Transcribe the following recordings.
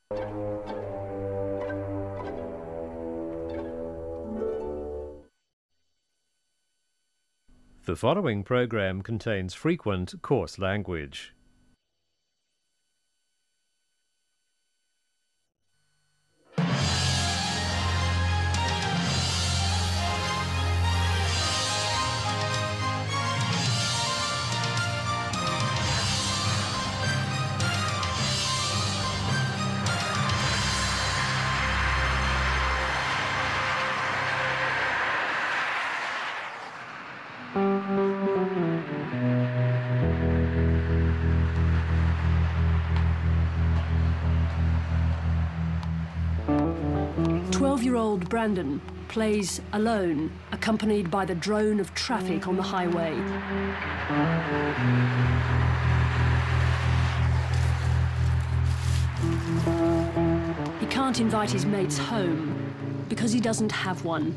The following program contains frequent coarse language. Twelve-year-old Brandon plays alone, accompanied by the drone of traffic on the highway. He can't invite his mates home because he doesn't have one.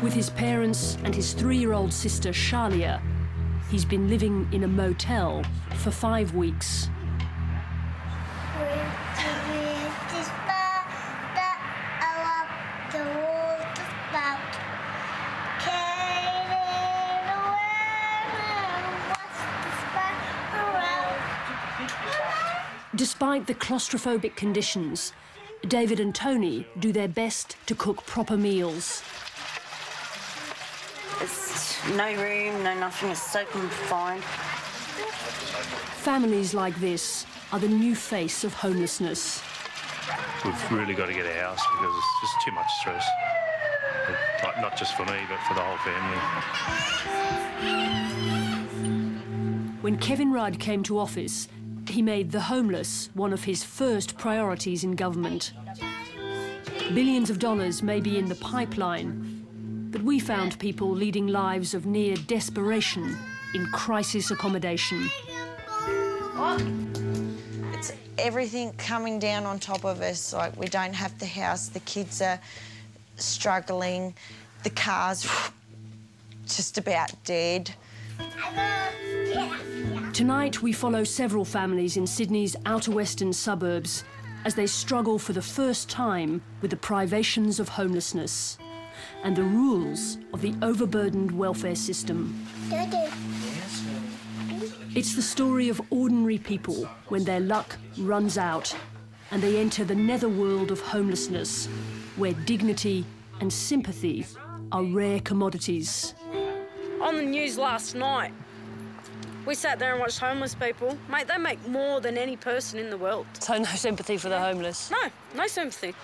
With his parents and his 3-year-old sister, Shalia, he's been living in a motel for 5 weeks. Despite the claustrophobic conditions, David and Tony do their best to cook proper meals. It's no room, no nothing, it's so confined. Families like this are the new face of homelessness. We've really got to get a house because it's just too much stress. Not just for me, but for the whole family. When Kevin Rudd came to office, he made the homeless one of his first priorities in government. Billions of dollars may be in the pipeline, but we found people leading lives of near desperation in crisis accommodation. It's everything coming down on top of us. Like, we don't have the house, the kids are struggling, the car's just about dead. Tonight, we follow several families in Sydney's outer western suburbs as they struggle for the first time with the privations of homelessness and the rules of the overburdened welfare system. It's the story of ordinary people when their luck runs out and they enter the netherworld of homelessness, where dignity and sympathy are rare commodities. On the news last night, we sat there and watched homeless people. Mate, they make more than any person in the world. So no sympathy for the homeless? No, no sympathy.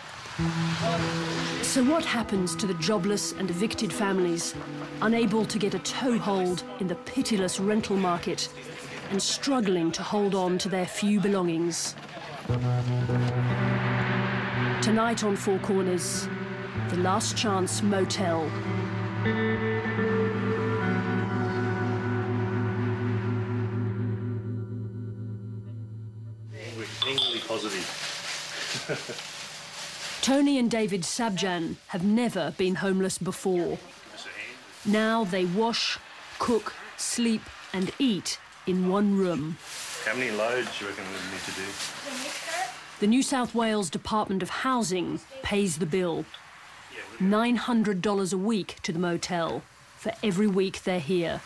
So what happens to the jobless and evicted families, unable to get a toehold in the pitiless rental market and struggling to hold on to their few belongings? Tonight on Four Corners, the Last Chance Motel. Really positive. Tony and David Sabjan have never been homeless before. Now they wash, cook, sleep and eat in one room. How many loads do you reckon we need to do? The New South Wales Department of Housing pays the bill. $900 a week to the motel for every week they're here.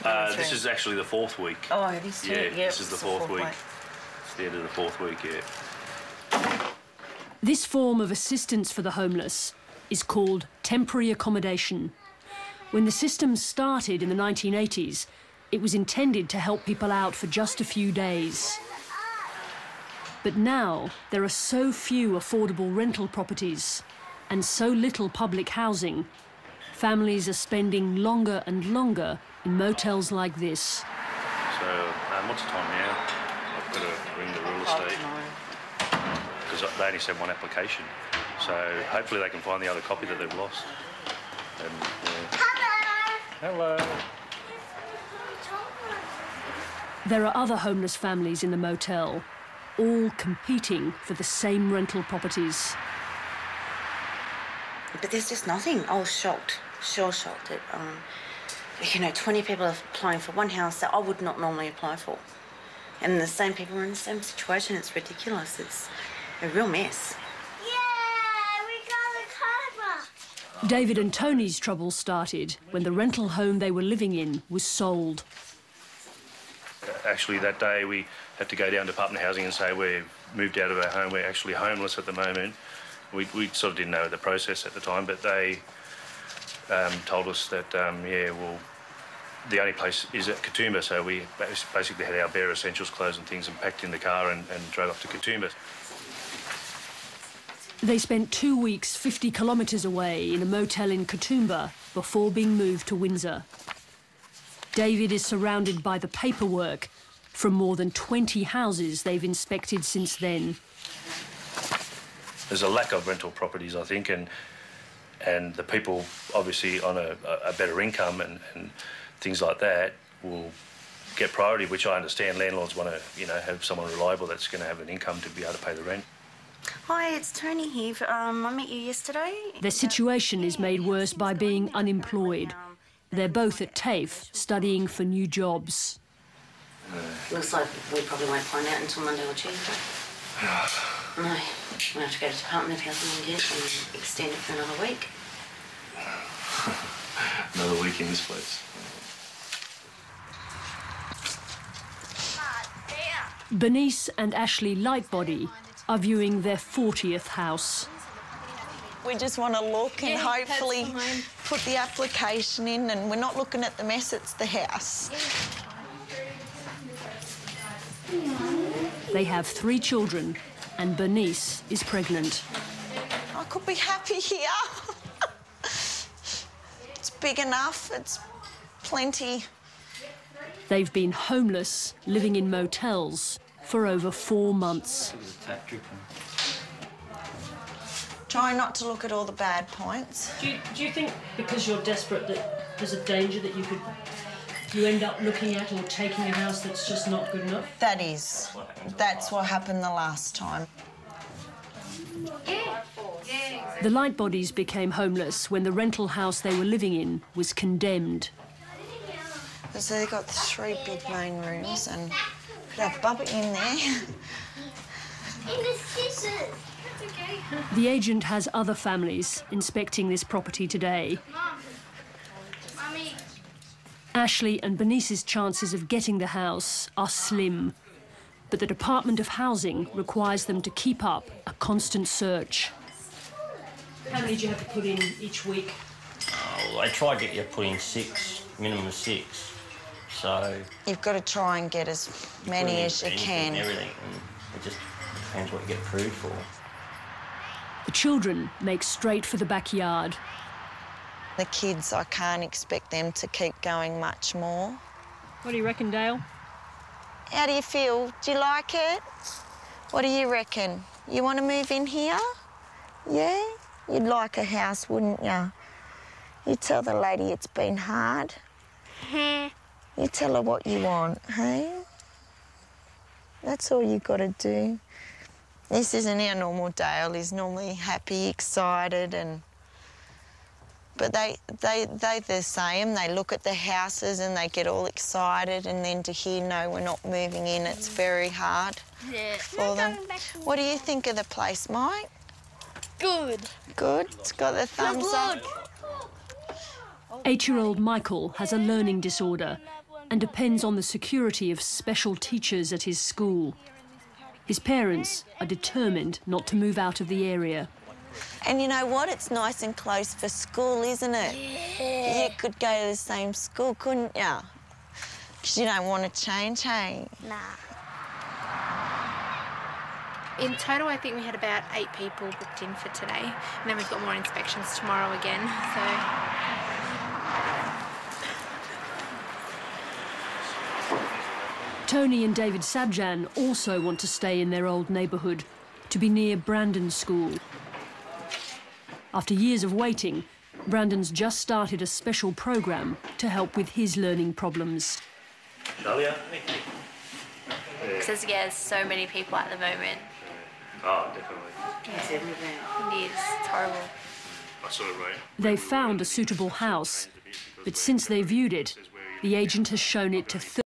This is actually the 4th week. Oh, it is too. Yeah, Yeah, this is the 4th week. It's the end of the 4th week, yeah. This form of assistance for the homeless is called temporary accommodation. When the system started in the 1980s, it was intended to help people out for just a few days. But now there are so few affordable rental properties and so little public housing, families are spending longer and longer in motels like this. So, what's the time now? I've got to ring the real estate because they only sent one application. So hopefully they can find the other copy that they've lost. And, Hello. There are other homeless families in the motel, all competing for the same rental properties. But there's just nothing. I was shocked, sure shocked. you know, 20 people are applying for one house that I would not normally apply for. And the same people are in the same situation. It's ridiculous. It's a real mess. David and Tony's trouble started when the rental home they were living in was sold. Actually, that day we had to go down to Department of Housing and say we've moved out of our home, we're actually homeless at the moment. We sort of didn't know the process at the time, but they told us that, yeah, well, the only place is at Katoomba, so we basically had our bare essentials, clothes and things, and packed in the car and drove up to Katoomba. They spent 2 weeks 50 kilometres away in a motel in Katoomba before being moved to Windsor. David is surrounded by the paperwork from more than 20 houses they've inspected since then. There's a lack of rental properties, I think, and the people obviously on a better income and things like that will get priority, which I understand landlords want to, you know, have someone reliable that's going to have an income to be able to pay the rent. Hi, it's Tony here. I met you yesterday. Their situation is made worse by being unemployed. They're both at TAFE, studying for new jobs. Looks like we probably won't find out until Monday or Tuesday. No, we'll have to go to Department of Housing and get and extend it for another week. Another week in this place. Bernice and Ashley Lightbody are viewing their 40th house. We just want to look and hopefully put the application in, and we're not looking at the mess, it's the house. They have 3 children and Bernice is pregnant. I could be happy here. It's big enough, it's plenty. They've been homeless, living in motels for over 4 months. Try not to look at all the bad points. Do you think because you're desperate that there's a danger that you end up looking at or taking a house that's just not good enough? That's what happened the last time. The Lightbodies became homeless when the rental house they were living in was condemned. So they've got 3 big main rooms and could have Bubba in there. The agent has other families inspecting this property today. Ashley and Bernice's chances of getting the house are slim, but the Department of Housing requires them to keep up a constant search. How many do you have to put in each week? Well, they try to get you to put in 6, minimum of 6. So you've got to try and get as many as you can. Everything, and it just depends what you get approved for. The children make straight for the backyard. The kids, I can't expect them to keep going much more. What do you reckon, Dale? How do you feel? Do you like it? What do you reckon? You want to move in here? Yeah? You'd like a house, wouldn't you? You tell the lady it's been hard. You tell her what you want, hey? That's all you got to do. This isn't our normal Dale. He's normally happy, excited, and... But they're the same. They look at the houses and they get all excited, and then to hear, no, we're not moving in, it's very hard for them. What do you think of the place, Mike? Good. Good? It's got the thumbs up. 8-year-old Michael has a learning disorder and depends on the security of special teachers at his school. His parents are determined not to move out of the area. And you know what? It's nice and close for school, isn't it? Yeah. You could go to the same school, couldn't you? Because you don't want to change, hey? Nah. In total, I think we had about 8 people booked in for today. And then we've got more inspections tomorrow again, so... Tony and David Sabjan also want to stay in their old neighbourhood, to be near Brandon School. After years of waiting, Brandon's just started a special program to help with his learning problems. Charlie, Because there's so many people at the moment. Oh, definitely. It is. It's horrible. They've found a suitable house But since they viewed it, the agent has shown it to